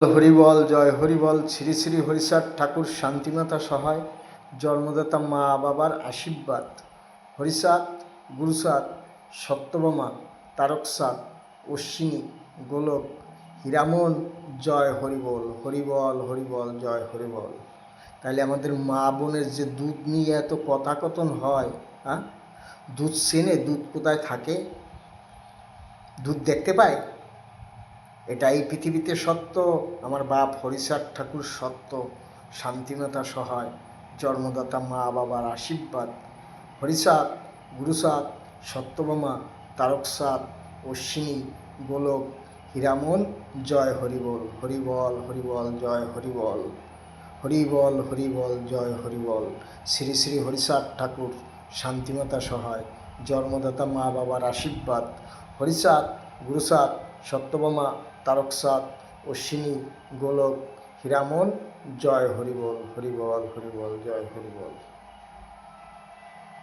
হরিবল, জয় হরিবল। শ্রী শ্রী হরিচাঁদ ঠাকুর শান্তিমাতা সহায়, জন্মদাতা মা বাবার আশীর্বাদ। হরিচাঁদ, গুরুচাঁদ, সত্যভামা, তারকচাঁদ, অশ্বিনী, গোলক, হীরামন, জয় হরিবল। হরিবল হরিবল, জয় হরিবল। তাহলে আমাদের মা বোনের যে দুধ নিয়ে এত কথাকথন হয়, হ্যাঁ, দুধ চেনে, দুধ কোথায় থাকে, দুধ দেখতে পায়, এটা এই পৃথিবীতে সত্য। আমার বাপ হরিচাঁদ ঠাকুর সত্য, শান্তিমাতা সহায়, জন্মদাতা মা বাবার আশীর্বাদ। হরিচাঁদ, গুরুচাঁদ, সত্যভামা, তারকচাঁদ, অশ্বিনী, গোলক, হীরামন, জয় হরিবল। হরিবল হরিবল, জয় হরিবল। হরিবল হরিবল, জয় হরিবল। শ্রী শ্রী হরিচাঁদ ঠাকুর শান্তিমাতা সহায়, জন্মদাতা মা বাবার আশীর্বাদ। হরিচাঁদ, গুরুচাঁদ, সত্যভামা, তারকচাঁদ, অশ্বিনী, গোলক, হীরামন, জয় হরিবল। হরিবল হরিবল, জয় হরিবল।